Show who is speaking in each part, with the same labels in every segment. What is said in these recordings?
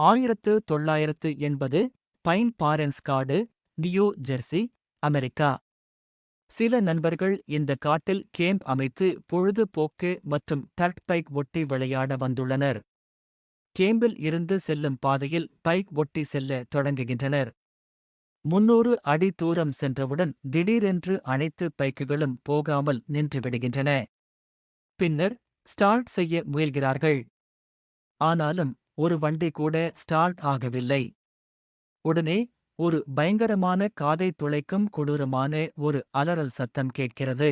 Speaker 1: 1980 pine பாரென்ஸ் காடு, new Jersey, America. சில நண்பர்கள் இந்த காட்டில் கேம்ப் அமைத்து பொழுதுபோக்கு மற்றும் டர்ட் பைக் ஒட்டி விளையாட வந்துள்ளனர். கேம்பில் இருந்து செல்லும் பாதையில் பைக் ஒட்டி செல்ல தொடங்குகின்றனர். 300 அடி தூரம் சென்றவுடன் திடீரென்று அனைத்து பைக்குகளும் போகாமல் நின்றுவிடுகின்றன. பின்னர் ஸ்டார்ட் செய்ய முயல்கிறார்கள். ஆனாலும் ஒரு வண்டி கூட ஸ்டார்ட் ஆகவில்லை. உடனே ஒரு பயங்கரமான காதை துளைக்கும் கொடூரமான ஒரு அலறல் சத்தம் கேட்கிறது.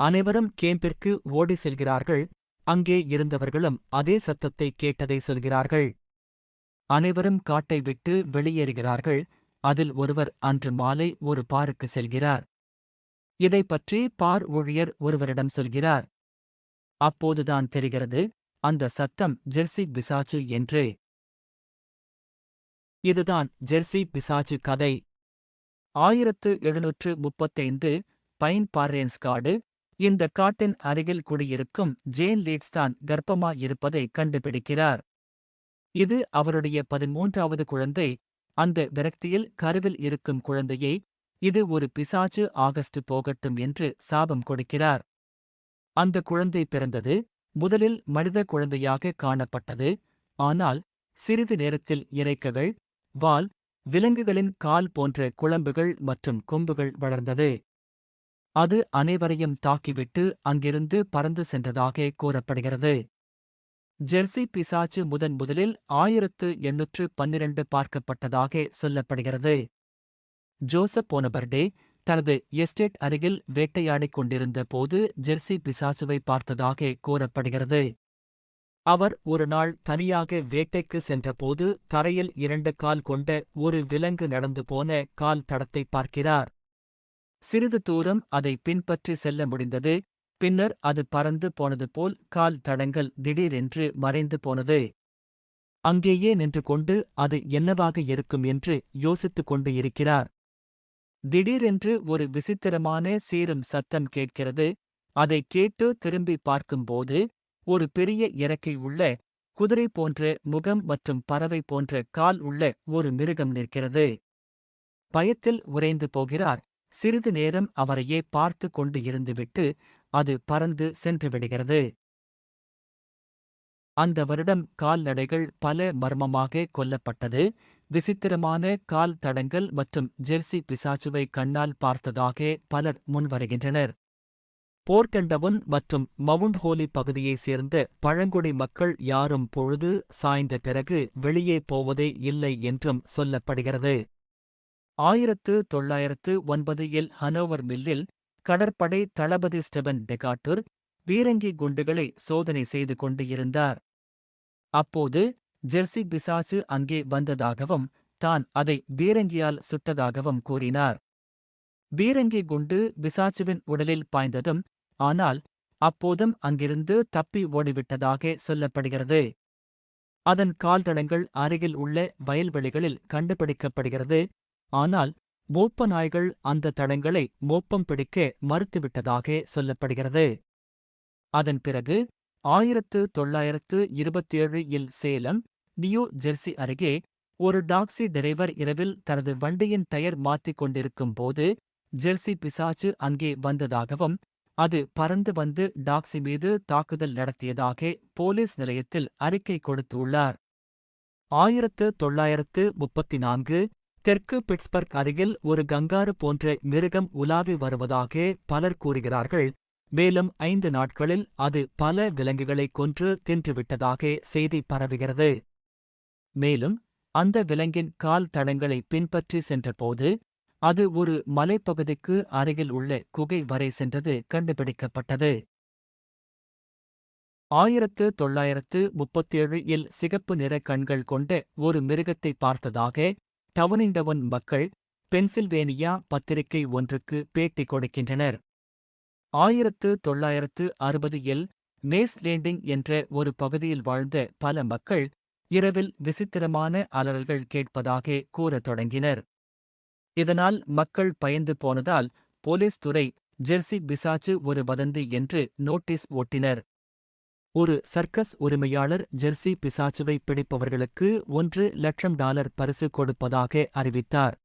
Speaker 1: அனைவரும் கேம்பிற்கு ஓடி செல்கிறார்கள். அங்கே இருந்தவர்களும் அதே சத்தத்தை கேட்டதை சொல்கிறார்கள். அனைவரும் காட்டை விட்டு வெளியேறுகிறார்கள். அதில் ஒருவர் அன்று மாலை ஒரு பாருக்கு செல்கிறார். இதைப் பற்றி பார் ஊழியர் ஒருவரிடம் சொல்கிறார். அப்போதுதான் தெரிகிறது, அந்த சத்தம் ஜெர்சி பிசாசு என்று. இதுதான் ஜெர்சி பிசாசு கதை. 1735 பைன் பாரென்ஸ் காடு. இந்த காட்டின் அருகில் குடியிருக்கும் ஜேன் லீட்ஸ் தான் கர்ப்பமா இருப்பதை கண்டுபிடிக்கிறார். இது அவருடைய 13வது குழந்தை. அந்த விரக்தியில் கருவில் இருக்கும் குழந்தையை, இது ஒரு பிசாசு, ஆகஸ்ட் போகட்டும் என்று சாபம் கொடுக்கிறார். அந்த குழந்தை பிறந்தது. முதலில் மனித குழந்தையாக காணப்பட்டது. ஆனால் சிறிது நேரத்தில் இரைக்கைகள், வால், விலங்குகளின் கால் போன்ற குளம்புகள் மற்றும் கொம்புகள் வளர்ந்தது. அது அனைவரையும் தாக்கிவிட்டு அங்கிருந்து பறந்து சென்றதாக கூறப்படுகிறது. ஜெர்சி பிசாசு முதலில் 1812 பார்க்கப்பட்டதாக சொல்லப்படுகிறது. ஜோசப் போனபர்டே தனது எஸ்டேட் அருகில் வேட்டையாடிக் கொண்டிருந்த போது ஜெர்சி பிசாசுவை பார்த்ததாக கூறப்படுகிறது. அவர் ஒரு நாள் தனியாக வேட்டைக்கு சென்றபோது தரையில் 2 கால் கொண்ட ஒரு விலங்கு நடந்து போன கால் தடத்தை பார்க்கிறார். சிறிது தூரம் அதை பின்பற்றி செல்ல முடிந்தது. பின்னர் அது பறந்து போனது போல் கால் தடங்கள் திடீரென்று மறைந்து போனது. அங்கேயே நின்று கொண்டு அது என்னவாக இருக்கும் என்று யோசித்துக் கொண்டு இருக்கிறார். திடீரென்று ஒரு விசித்திரமான சீரும் சத்தம் கேட்கிறது. அதை கேட்டு திரும்பி பார்க்கும்போது ஒரு பெரிய இறக்கை உள்ள, குதிரை போன்ற முகம் மற்றும் பறவை போன்ற கால் உள்ள ஒரு மிருகம் நிற்கிறது. பயத்தில் உறைந்து போகிறார். சிறிது நேரம் அவரையே பார்த்து கொண்டு இருந்துவிட்டு அது பறந்து சென்றுவிடுகிறது. அந்த வருடம் கால்நடைகள் பல மர்மமாக கொல்லப்பட்டது. விசித்திரமான கால் தடங்கள் மற்றும் ஜெர்சி பிசாசுவை கண்ணால் பார்த்ததாக பலர் முன்வருகின்றனர். போர்ட்டண்டவுன் மற்றும் மவுண்ட் ஹோலி பகுதியைச் சேர்ந்த பழங்குடி மக்கள் யாரும் பொழுது சாய்ந்த பிறகு வெளியே போவதே இல்லை என்றும் சொல்லப்படுகிறது. 1909 ஹனோவர் மில்லில் கடற்படை தளபதி ஸ்டெபன் டெகாட்டூர் பீரங்கி குண்டுகளை சோதனை செய்து கொண்டு இருந்தார். அப்போது ஜெர்சி பிசாசு அங்கே வந்ததாகவும் தான் அதை பீரங்கியால் சுட்டதாகவும் கூறினார். பீரங்கி குண்டு பிசாசுவின் உடலில் பாய்ந்ததும், ஆனால் அப்போதும் அங்கிருந்து தப்பி ஓடிவிட்டதாக சொல்லப்படுகிறது. அதன் கால்தடங்கள் அருகில் உள்ள வயல்வெளிகளில் கண்டுபிடிக்கப்படுகிறது. ஆனால் மோப்ப நாய்கள் அந்த தடங்களை மோப்பம் பிடிக்க மறுத்துவிட்டதாக சொல்லப்படுகிறது. அதன் பிறகு 1927 சேலம், நியூ ஜெர்சி அருகே ஒரு டாக்ஸி டிரைவர் இரவில் தனது வண்டியின் டயர் மாற்றிக் கொண்டிருக்கும் போது ஜெர்சி பிசாசு அங்கே வந்ததாகவும் அது பறந்து வந்து டாக்ஸி மீது தாக்குதல் நடத்தியதாக போலீஸ் நிலையத்தில் அறிக்கை கொடுத்துள்ளார். 1934 தெற்கு பிட்ஸ்பர்க் அருகில் ஒரு கங்காரு போன்ற மிருகம் உலாவி வருவதாக பலர் கூறுகிறார்கள். மேலும் 5 நாட்களில் அது பல விலங்குகளை கொன்று தின்றுவிட்டதாக செய்தி பரவுகிறது. மேலும் அந்த விலங்கின் கால் தடங்களை பின்பற்றி சென்றபோது அது ஒரு மலைப்பகுதிக்கு அருகில் உள்ள குகை வரை சென்றது கண்டுபிடிக்கப்பட்டது. 1937 சிகப்பு நிற கண்கள் கொண்ட ஒரு மிருகத்தை பார்த்ததாக டவுனிண்டவுன் மக்கள் பென்சில்வேனியா பத்திரிகை ஒன்றுக்கு பேட்டி கொடுக்கின்றனர். 1960 மேஸ் லேண்டிங் என்ற ஒரு பகுதியில் வாழ்ந்த பல மக்கள் இரவில் விசித்திரமான அலறல்கள் கேட்பதாக கூறத் தொடங்கினர். இதனால் மக்கள் பயந்து போனதால் போலீஸ் துறை ஜெர்சி பிசாசு ஒரு வதந்தி என்று நோட்டீஸ் ஓட்டினர். ஒரு சர்க்கஸ் உரிமையாளர் ஜெர்சி பிசாசுவை பிடிப்பவர்களுக்கு $1,00,000 பரிசு கொடுப்பதாக அறிவித்தார்.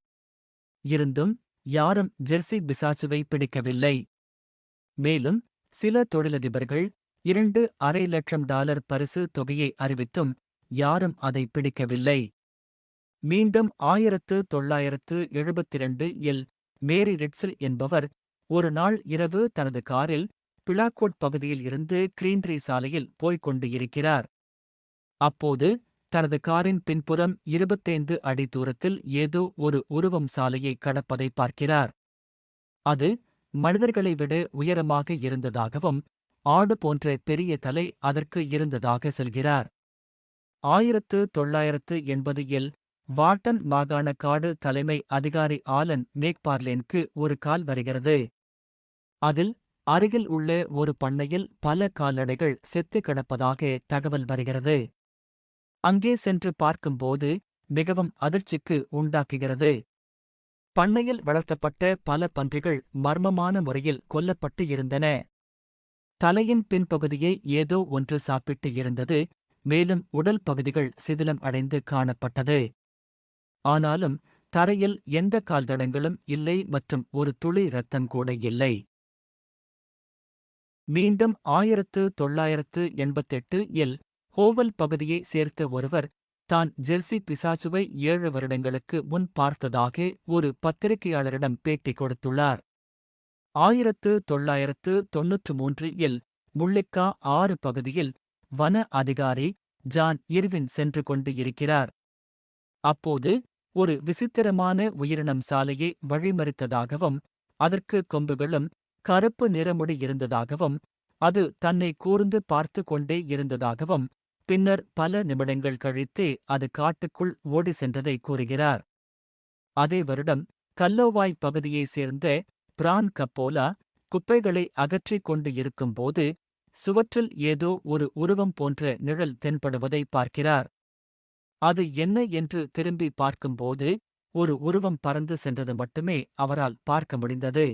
Speaker 1: இருந்தும் யாரும் ஜெர்சி பிசாசுவை பிடிக்கவில்லை. மேலும் சில தொழிலதிபர்கள் $2,50,000 பரிசு தொகையை அறிவித்தும் யாரும் அதை பிடிக்கவில்லை. மீண்டும் 1972 மேரி ரிட்ஸல் என்பவர் ஒரு நாள் இரவு தனது காரில் பிளாக்கோட் பகுதியில் இருந்து கிரீன்ட்ரி சாலையில் போய்க் கொண்டு இருக்கிறார். அப்போது தனது காரின் பின்புறம் 25 அடி தூரத்தில் ஏதோ ஒரு உருவம் சாலையை கடப்பதை பார்க்கிறார். அது மனிதர்களை விட உயரமாக இருந்ததாகவும் ஆடு போன்ற பெரிய தலை அதற்கு இருந்ததாக சொல்கிறார். 1980 வாட்டன் மாகாண காடு தலைமை அதிகாரி ஆலன் மேக்பார்லேனுக்கு ஒரு கால் வருகிறது. அதில் அருகில் உள்ள ஒரு பண்ணையில் பல கால்நடைகள் செத்து கிடப்பதாக தகவல் வருகிறது. அங்கே சென்று பார்க்கும்போது மிகவும் அதிர்ச்சிக்கு உண்டாக்குகிறது. பண்ணையில் வளர்த்தப்பட்ட பல பன்றிகள் மர்மமான முறையில் கொல்லப்பட்டு இருந்தன. தலையின் பின்பகுதியை ஏதோ ஒன்று சாப்பிட்டு இருந்தது. மேலும் உடல் பகுதிகள் சிதிலம் அடைந்து காணப்பட்டது. ஆனாலும் தரையில் எந்த கால்தடங்களும் இல்லை மற்றும் ஒரு துளி இரத்தம் கூட இல்லை. மீண்டும் 1988 ஹோவல் பகுதியை சேர்த்த ஒருவர் தான் ஜெர்சி பிசாசுவை 7 வருடங்களுக்கு முன் பார்த்ததாக ஒரு பத்திரிகையாளரிடம் பேட்டி கொடுத்துள்ளார். 1993 முல்லிக்கா 6 பகுதியில் வன அதிகாரி ஜான் இர்வின் சென்று கொண்டு இருக்கிறார். அப்போது ஒரு விசித்திரமான உயிரினம் சாலையை வழிமறித்ததாகவும் அதற்கு கொம்புகளும் கருப்பு நிறமுடி இருந்ததாகவும் அது தன்னை கூர்ந்து பார்த்து கொண்டே இருந்ததாகவும் பின்னர் பல நிமிடங்கள் கழித்தே அது காட்டுக்குள் ஓடி சென்றதை கூறுகிறார். அதே வருடம் கல்லோவாய் பகுதியைச் சேர்ந்த பிரான் கப்போலா குப்பைகளை அகற்றிக் கொண்டு இருக்கும்போது சுவற்றில் ஏதோ ஒரு உருவம் போன்ற நிழல் தென்படுவதை பார்க்கிறார். அது என்ன என்று திரும்பி பார்க்கும்போது ஒரு உருவம் பறந்து சென்றது மட்டுமே அவரால் பார்க்க முடிந்தது.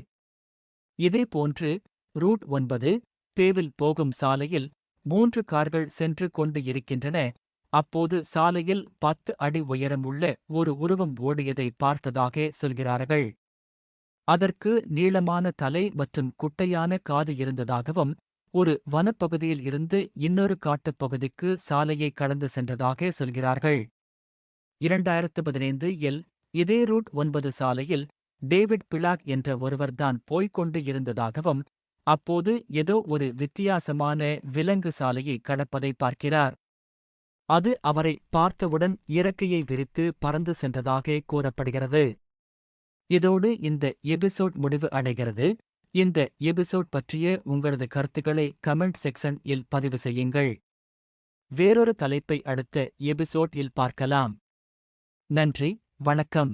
Speaker 1: இதேபோன்று ரூட் 9 பேவில் போகும் சாலையில் 3 கார்கள் சென்று கொண்டு இருக்கின்றன. அப்போது சாலையில் 10 அடி உயரமுள்ள ஒரு உருவம் ஓடியதை பார்த்ததாக சொல்கிறார்கள். அதற்கு நீளமான தலை மற்றும் குட்டையான காது இருந்ததாகவும் ஒரு வனப்பகுதியில் இருந்து இன்னொரு காட்டுப் பகுதிக்கு சாலையை கடந்து சென்றதாக சொல்கிறார்கள். 2015 இதே ரூட் 9 சாலையில் டேவிட் பிளாக் என்ற ஒருவர்தான் போய்க் கொண்டு இருந்ததாகவும் அப்போது ஏதோ ஒரு வித்தியாசமான விலங்கு சாலையை கடப்பதை பார்க்கிறார். அது அவரை பார்த்தவுடன் இறக்கையை விரித்து பறந்து சென்றதாக கூறப்படுகிறது. இதோடு இந்த எபிசோட் முடிவு அடைகிறது. இந்த எபிசோட் பற்றிய உங்களது கருத்துக்களை கமெண்ட் செக்ஷன் இல் பதிவு செய்யுங்கள். வேறொரு தலைப்பை அடுத்த எபிசோட் இல் பார்க்கலாம். நன்றி, வணக்கம்.